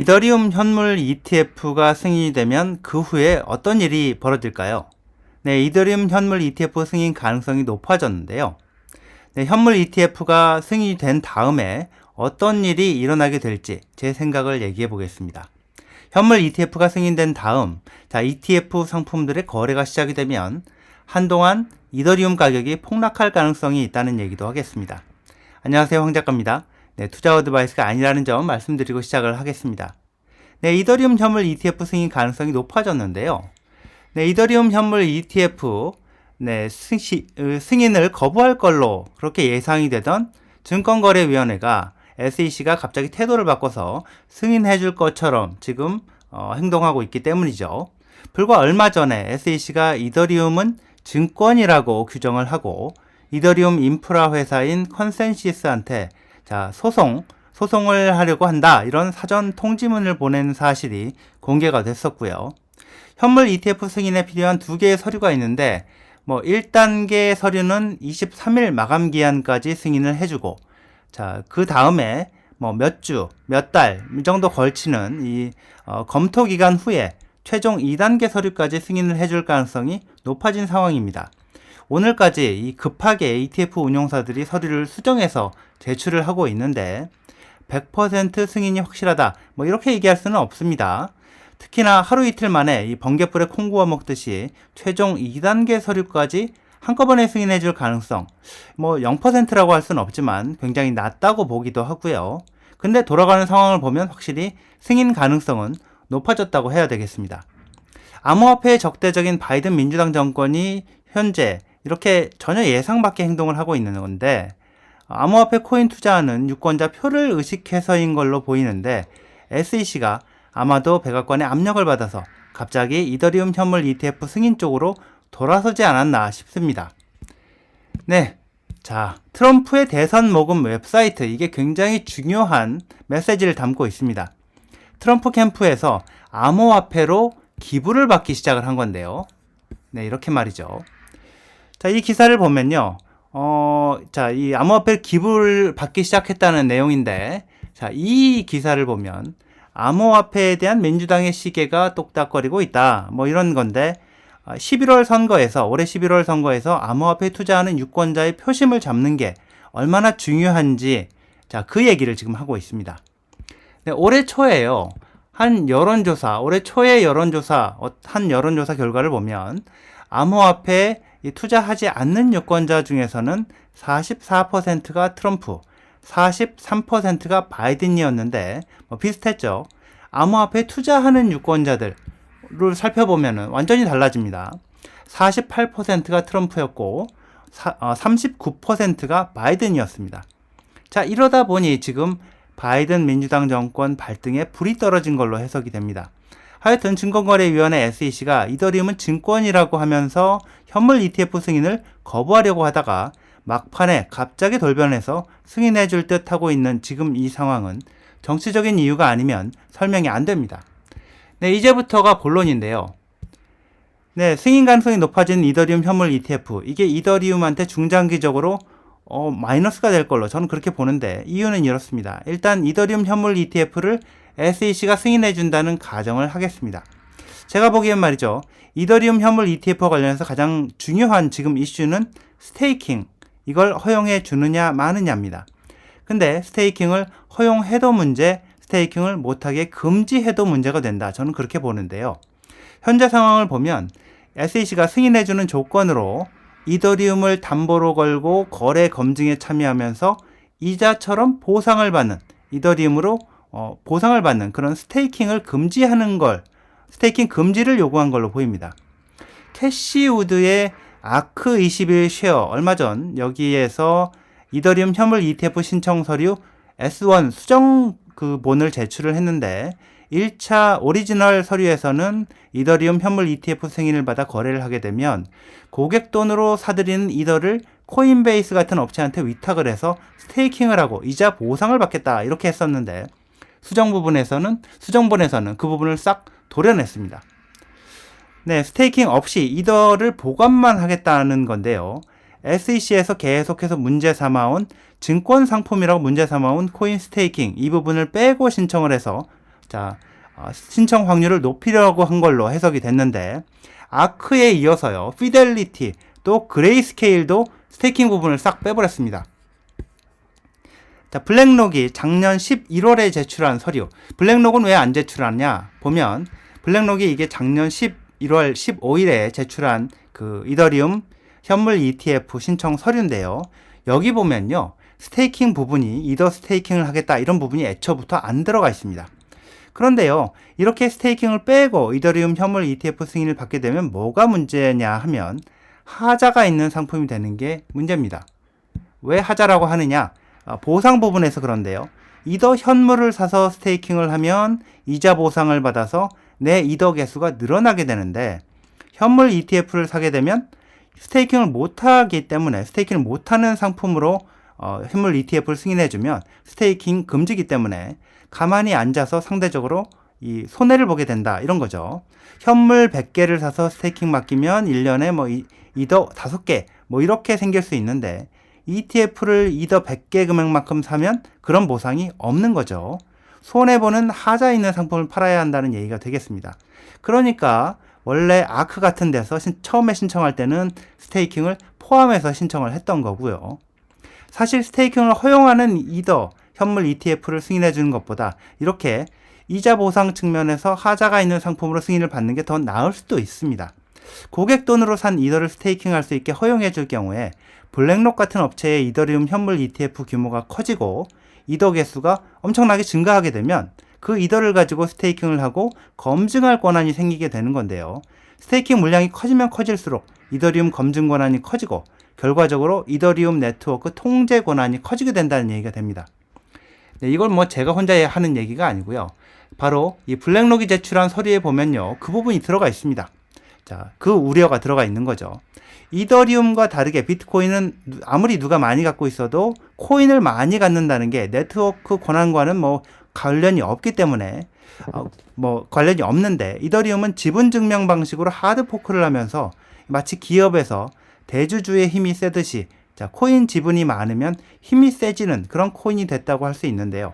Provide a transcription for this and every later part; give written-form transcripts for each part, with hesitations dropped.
이더리움 현물 ETF가 승인이 되면 그 후에 어떤 일이 벌어질까요? 네, 이더리움 현물 ETF 승인 가능성이 높아졌는데요. 네, 현물 ETF가 승인이 된 다음에 어떤 일이 일어나게 될지 제 생각을 얘기해 보겠습니다. 현물 ETF가 승인된 다음, ETF 상품들의 거래가 시작이 되면 한동안 이더리움 가격이 폭락할 가능성이 있다는 얘기도 하겠습니다. 안녕하세요, 황 작가입니다. 네, 투자 어드바이스가 아니라는 점 말씀드리고 시작을 하겠습니다. 네, 이더리움 현물 ETF 승인 가능성이 높아졌는데요. 네, 이더리움 현물 ETF 승인을 거부할 걸로 그렇게 예상이 되던 증권거래위원회가 SEC가 갑자기 태도를 바꿔서 승인해 줄 것처럼 지금 행동하고 있기 때문이죠. 불과 얼마 전에 SEC가 이더리움은 증권이라고 규정을 하고 이더리움 인프라 회사인 컨센시스한테 소송을 하려고 한다, 이런 사전 통지문을 보낸 사실이 공개가 됐었고요. 현물 ETF 승인에 필요한 두 개의 서류가 있는데 1단계 서류는 23일 마감 기한까지 승인을 해주고, 그 다음에 몇 주, 몇 달 이 정도 걸치는 이 검토 기간 후에 최종 2단계 서류까지 승인을 해줄 가능성이 높아진 상황입니다. 오늘까지 급하게 ETF 운용사들이 서류를 수정해서 제출을 하고 있는데 100% 승인이 확실하다, 이렇게 얘기할 수는 없습니다. 특히나 하루 이틀 만에 이 번갯불에 콩 구워 먹듯이 최종 2단계 서류까지 한꺼번에 승인해 줄 가능성, 0%라고 할 수는 없지만 굉장히 낮다고 보기도 하고요. 근데 돌아가는 상황을 보면 확실히 승인 가능성은 높아졌다고 해야 되겠습니다. 암호화폐의 적대적인 바이든 민주당 정권이 현재 이렇게 전혀 예상 밖의 행동을 하고 있는 건데, 암호화폐 코인 투자하는 유권자 표를 의식해서인 걸로 보이는데 SEC가 아마도 백악관의 압력을 받아서 갑자기 이더리움 현물 ETF 승인 쪽으로 돌아서지 않았나 싶습니다. 네, 트럼프의 대선 모금 웹사이트, 이게 굉장히 중요한 메시지를 담고 있습니다. 트럼프 캠프에서 암호화폐로 기부를 받기 시작을 한 건데요. 네, 이렇게 말이죠. 이 기사를 보면요. 이 암호화폐 기부를 받기 시작했다는 내용인데, 이 기사를 보면 암호화폐에 대한 민주당의 시계가 똑딱거리고 있다, 이런 건데, 올해 11월 선거에서 암호화폐에 투자하는 유권자의 표심을 잡는 게 얼마나 중요한지, 그 얘기를 지금 하고 있습니다. 네, 올해 초에요. 올해 초의 한 여론조사 결과를 보면 암호화폐에 투자하지 않는 유권자 중에서는 44%가 트럼프, 43%가 바이든이었는데 비슷했죠. 암호화폐에 투자하는 유권자들을 살펴보면 완전히 달라집니다. 48%가 트럼프였고 39%가 바이든이었습니다. 이러다 보니 지금 바이든 민주당 정권 발등에 불이 떨어진 걸로 해석이 됩니다. 하여튼 증권거래위원회 SEC가 이더리움은 증권이라고 하면서 현물 ETF 승인을 거부하려고 하다가 막판에 갑자기 돌변해서 승인해 줄 듯 하고 있는 지금 이 상황은 정치적인 이유가 아니면 설명이 안 됩니다. 네, 이제부터가 본론인데요. 네, 승인 가능성이 높아진 이더리움 현물 ETF, 이게 이더리움한테 중장기적으로 마이너스가 될 걸로 저는 그렇게 보는데, 이유는 이렇습니다. 일단 이더리움 현물 ETF를 SEC가 승인해 준다는 가정을 하겠습니다. 제가 보기엔 말이죠, 이더리움 현물 ETF와 관련해서 가장 중요한 지금 이슈는 스테이킹, 이걸 허용해 주느냐 마느냐입니다. 근데 스테이킹을 허용해도 문제, 스테이킹을 못하게 금지해도 문제가 된다, 저는 그렇게 보는데요. 현재 상황을 보면 SEC가 승인해 주는 조건으로 이더리움을 담보로 걸고 거래 검증에 참여하면서 이자처럼 보상을 받는, 이더리움으로 보상을 받는 그런 스테이킹을 스테이킹 금지를 요구한 걸로 보입니다. 캐시우드의 아크21 쉐어, 얼마 전 여기에서 이더리움 현물 ETF 신청 서류 S1 수정 본을 제출을 했는데, 1차 오리지널 서류에서는 이더리움 현물 ETF 승인을 받아 거래를 하게 되면 고객 돈으로 사들이는 이더를 코인베이스 같은 업체한테 위탁을 해서 스테이킹을 하고 이자 보상을 받겠다, 이렇게 했었는데 수정본에서는 그 부분을 싹 도려냈습니다. 네, 스테이킹 없이 이더를 보관만 하겠다는 건데요. SEC에서 계속해서 문제 삼아온 증권 상품이라고 문제 삼아온 코인 스테이킹, 이 부분을 빼고 신청을 해서 자, 신청 확률을 높이려고 한 걸로 해석이 됐는데, 아크에 이어서요, 피델리티 또 그레이스케일도 스테이킹 부분을 싹 빼버렸습니다. 자, 블랙록이 작년 11월에 제출한 서류. 블랙록은 왜 안 제출하냐 보면, 블랙록이 이게 작년 11월 15일에 제출한 그 이더리움 현물 ETF 신청 서류인데요. 여기 보면요, 스테이킹 부분이 이더 스테이킹을 하겠다 이런 부분이 애초부터 안 들어가 있습니다. 그런데요, 이렇게 스테이킹을 빼고 이더리움 현물 ETF 승인을 받게 되면 뭐가 문제냐 하면, 하자가 있는 상품이 되는 게 문제입니다. 왜 하자라고 하느냐? 보상 부분에서 그런데요. 이더 현물을 사서 스테이킹을 하면 이자 보상을 받아서 내 이더 개수가 늘어나게 되는데, 현물 ETF를 사게 되면 스테이킹을 못하기 때문에, 스테이킹을 못하는 상품으로 현물 ETF를 승인해주면 스테이킹 금지기 때문에 가만히 앉아서 상대적으로 이 손해를 보게 된다 이런 거죠. 현물 100개를 사서 스테이킹 맡기면 1년에 뭐 이더 5개 뭐 이렇게 생길 수 있는데, ETF를 이더 100개 금액만큼 사면 그런 보상이 없는 거죠. 손해보는 하자 있는 상품을 팔아야 한다는 얘기가 되겠습니다. 그러니까 원래 아크 같은 데서 처음에 신청할 때는 스테이킹을 포함해서 신청을 했던 거고요. 사실 스테이킹을 허용하는 이더 현물 ETF를 승인해 주는 것보다 이렇게 이자 보상 측면에서 하자가 있는 상품으로 승인을 받는 게 더 나을 수도 있습니다. 고객 돈으로 산 이더를 스테이킹할 수 있게 허용해 줄 경우에 블랙록 같은 업체의 이더리움 현물 ETF 규모가 커지고 이더 개수가 엄청나게 증가하게 되면 그 이더를 가지고 스테이킹을 하고 검증할 권한이 생기게 되는 건데요. 스테이킹 물량이 커지면 커질수록 이더리움 검증 권한이 커지고 결과적으로 이더리움 네트워크 통제 권한이 커지게 된다는 얘기가 됩니다. 네, 이걸 뭐 제가 혼자 하는 얘기가 아니고요. 바로 이 블랙록이 제출한 서류에 보면요, 그 부분이 들어가 있습니다. 자, 그 우려가 들어가 있는 거죠. 이더리움과 다르게 비트코인은 아무리 누가 많이 갖고 있어도 코인을 많이 갖는다는 게 네트워크 권한과는 뭐 관련이 없기 때문에 관련이 없는데, 이더리움은 지분 증명 방식으로 하드 포크를 하면서 마치 기업에서 대주주의 힘이 세듯이, 자, 코인 지분이 많으면 힘이 세지는 그런 코인이 됐다고 할 수 있는데요.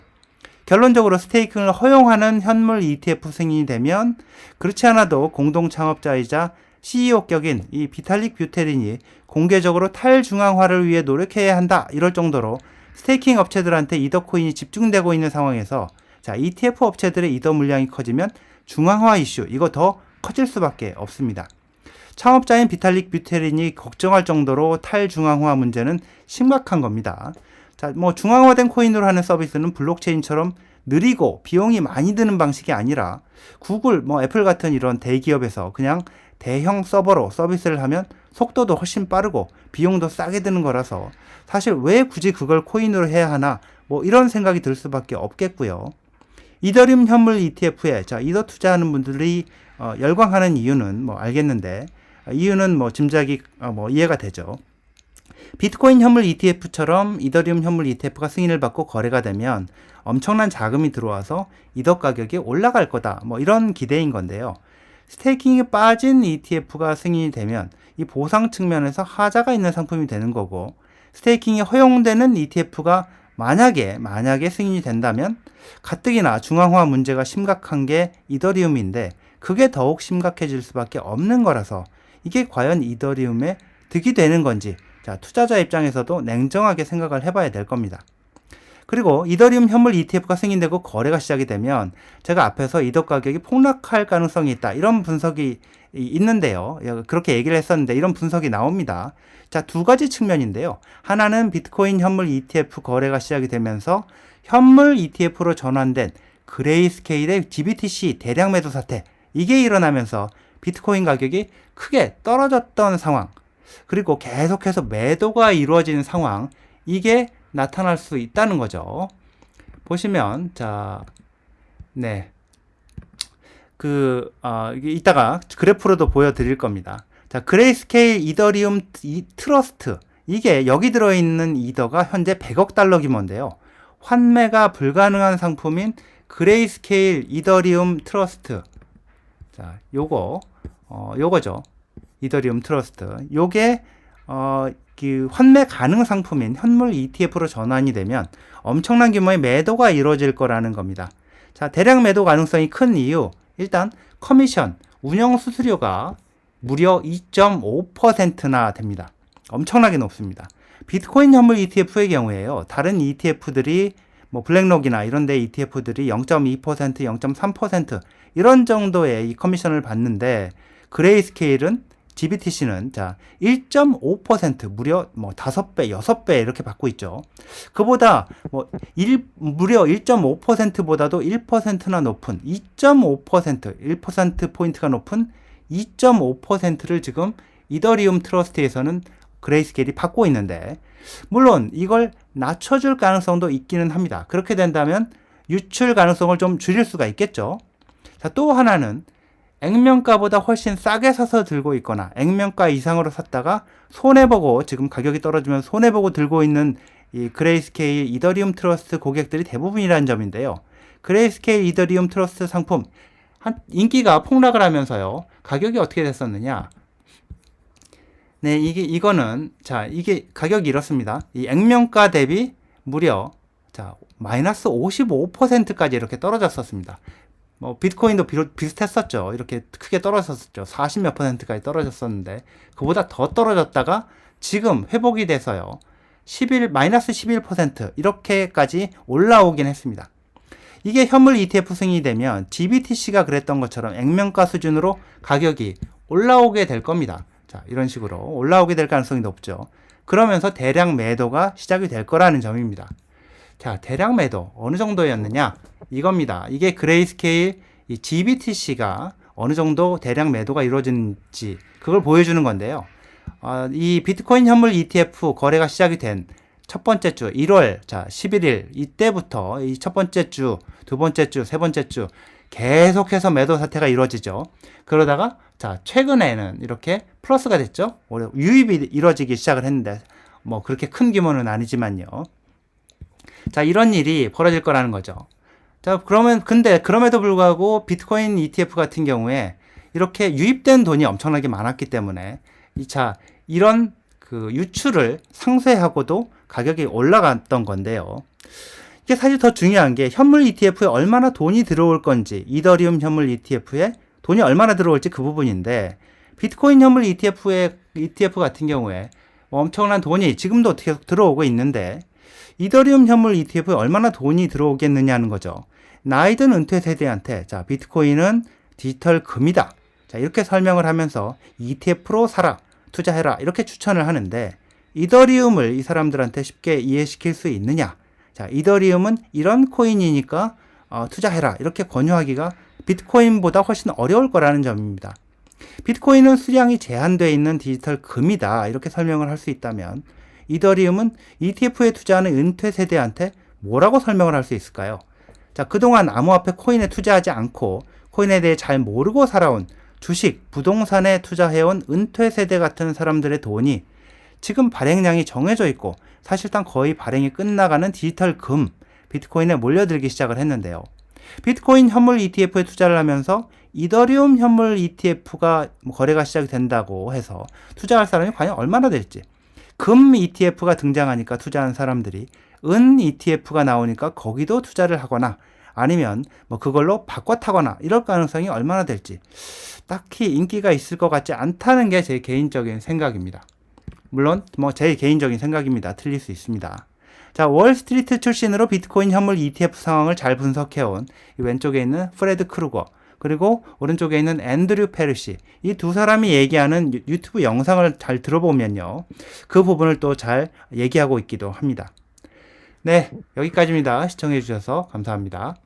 결론적으로 스테이킹을 허용하는 현물 ETF 승인이 되면 그렇지 않아도 공동 창업자이자 CEO격인 이 비탈릭 뷰테린이 공개적으로 탈중앙화를 위해 노력해야 한다 이럴 정도로 스테이킹 업체들한테 이더 코인이 집중되고 있는 상황에서, 자, ETF 업체들의 이더 물량이 커지면 중앙화 이슈 이거 더 커질 수밖에 없습니다. 창업자인 비탈릭 뷰테린이 걱정할 정도로 탈중앙화 문제는 심각한 겁니다. 자, 뭐 중앙화된 코인으로 하는 서비스는 블록체인처럼 느리고 비용이 많이 드는 방식이 아니라 구글, 뭐 애플 같은 이런 대기업에서 그냥 대형 서버로 서비스를 하면 속도도 훨씬 빠르고 비용도 싸게 드는 거라서 사실 왜 굳이 그걸 코인으로 해야 하나 뭐 이런 생각이 들 수밖에 없겠고요. 이더리움 현물 ETF에 자, 이더 투자하는 분들이 열광하는 이유는 뭐 알겠는데, 이유는 뭐 짐작이 뭐 이해가 되죠. 비트코인 현물 ETF처럼 이더리움 현물 ETF가 승인을 받고 거래가 되면 엄청난 자금이 들어와서 이더 가격이 올라갈 거다, 뭐 이런 기대인 건데요. 스테이킹이 빠진 ETF가 승인이 되면 이 보상 측면에서 하자가 있는 상품이 되는 거고, 스테이킹이 허용되는 ETF가 만약에 승인이 된다면 가뜩이나 중앙화 문제가 심각한 게 이더리움인데 그게 더욱 심각해질 수밖에 없는 거라서 이게 과연 이더리움에 득이 되는 건지, 자, 투자자 입장에서도 냉정하게 생각을 해봐야 될 겁니다. 그리고 이더리움 현물 ETF가 승인되고 거래가 시작이 되면 제가 앞에서 이더 가격이 폭락할 가능성이 있다 이런 분석이 있는데요. 그렇게 얘기를 했었는데 이런 분석이 나옵니다. 자, 두 가지 측면인데요. 하나는 비트코인 현물 ETF 거래가 시작이 되면서 현물 ETF로 전환된 그레이스케일의 GBTC 대량 매도 사태, 이게 일어나면서 비트코인 가격이 크게 떨어졌던 상황, 그리고 계속해서 매도가 이루어지는 상황, 이게 나타날 수 있다는 거죠. 보시면, 자, 네. 이따가 그래프로도 보여드릴 겁니다. 자, 그레이스케일 이더리움 트러스트. 이게 여기 들어있는 이더가 현재 100억 달러 규모인데요. 환매가 불가능한 상품인 그레이스케일 이더리움 트러스트. 자, 요거죠. 이더리움 트러스트. 요게, 그 환매 가능 상품인 현물 ETF로 전환이 되면 엄청난 규모의 매도가 이루어질 거라는 겁니다. 자, 대량 매도 가능성이 큰 이유, 일단 커미션, 운영 수수료가 무려 2.5%나 됩니다. 엄청나게 높습니다. 비트코인 현물 ETF의 경우에요. 다른 ETF들이 뭐 블랙록이나 이런 데 ETF들이 0.2%, 0.3% 이런 정도의 이 커미션을 받는데 그레이스케일은 GBTC는 자 1.5% 무려 뭐 5배, 6배 이렇게 받고 있죠. 그보다 뭐 무려 1.5%보다도 1%나 높은 2.5%, 1% 포인트가 높은 2.5%를 지금 이더리움 트러스트에서는 그레이스케일이 받고 있는데 물론 이걸 낮춰줄 가능성도 있기는 합니다. 그렇게 된다면 유출 가능성을 좀 줄일 수가 있겠죠. 자, 또 하나는 액면가보다 훨씬 싸게 사서 들고 있거나 액면가 이상으로 샀다가 손해보고 지금 가격이 떨어지면 손해보고 들고 있는 이 그레이스케일 이더리움 트러스트 고객들이 대부분이라는 점인데요. 그레이스케일 이더리움 트러스트 상품 인기가 폭락을 하면서요. 가격이 어떻게 됐었느냐? 네, 이거는 이게 가격이 이렇습니다. 이 액면가 대비 무려 마이너스 55%까지 이렇게 떨어졌었습니다. 뭐 비트코인도 비슷했었죠. 이렇게 크게 떨어졌었죠. 40몇 %까지 떨어졌었는데 그보다 더 떨어졌다가 지금 회복이 돼서요. 마이너스 11% 이렇게까지 올라오긴 했습니다. 이게 현물 ETF 승인이 되면 GBTC가 그랬던 것처럼 액면가 수준으로 가격이 올라오게 될 겁니다. 자, 이런 식으로 올라오게 될 가능성이 높죠. 그러면서 대량 매도가 시작이 될 거라는 점입니다. 자, 대량 매도 어느 정도였느냐? 이겁니다. 이게 그레이스케일 이 GBTC가 어느 정도 대량 매도가 이루어진지 그걸 보여주는 건데요. 이 비트코인 현물 ETF 거래가 시작이 된 첫 번째 주 1월 11일 이때부터 이 첫 번째 주, 두 번째 주, 세 번째 주 계속해서 매도 사태가 이루어지죠. 그러다가 최근에는 이렇게 플러스가 됐죠. 유입이 이루어지기 시작을 했는데 뭐 그렇게 큰 규모는 아니지만요. 자, 이런 일이 벌어질 거라는 거죠. 자, 근데 그럼에도 불구하고 비트코인 ETF 같은 경우에 이렇게 유입된 돈이 엄청나게 많았기 때문에 이런 그 유출을 상쇄하고도 가격이 올라갔던 건데요. 이게 사실 더 중요한 게 현물 ETF에 얼마나 돈이 들어올 건지, 이더리움 현물 ETF에 돈이 얼마나 들어올지 그 부분인데, 비트코인 현물 ETF 같은 경우에 엄청난 돈이 지금도 계속 들어오고 있는데, 이더리움 현물 ETF에 얼마나 돈이 들어오겠느냐는 거죠. 나이든 은퇴 세대한테 비트코인은 디지털 금이다. 이렇게 설명을 하면서 ETF로 사라, 투자해라 이렇게 추천을 하는데 이더리움을 이 사람들한테 쉽게 이해시킬 수 있느냐? 이더리움은 이런 코인이니까 투자해라 이렇게 권유하기가 비트코인보다 훨씬 어려울 거라는 점입니다. 비트코인은 수량이 제한되어 있는 디지털 금이다 이렇게 설명을 할 수 있다면 이더리움은 ETF에 투자하는 은퇴 세대한테 뭐라고 설명을 할 수 있을까요? 그동안 암호화폐 코인에 투자하지 않고 코인에 대해 잘 모르고 살아온 주식, 부동산에 투자해온 은퇴 세대 같은 사람들의 돈이 지금 발행량이 정해져 있고 사실상 거의 발행이 끝나가는 디지털 금, 비트코인에 몰려들기 시작을 했는데요. 비트코인 현물 ETF에 투자를 하면서 이더리움 현물 ETF가 거래가 시작이 된다고 해서 투자할 사람이 과연 얼마나 될지, 금 ETF가 등장하니까 투자한 사람들이 은 ETF가 나오니까 거기도 투자를 하거나 아니면 뭐 그걸로 바꿔 타거나 이럴 가능성이 얼마나 될지 딱히 인기가 있을 것 같지 않다는 게 제 개인적인 생각입니다. 물론 뭐 제 개인적인 생각입니다. 틀릴 수 있습니다. 자, 월스트리트 출신으로 비트코인 현물 ETF 상황을 잘 분석해온 이 왼쪽에 있는 프레드 크루거 그리고 오른쪽에 있는 앤드류 페르시 이 두 사람이 얘기하는 유튜브 영상을 잘 들어보면요. 그 부분을 또 잘 얘기하고 있기도 합니다. 네, 여기까지입니다. 시청해 주셔서 감사합니다.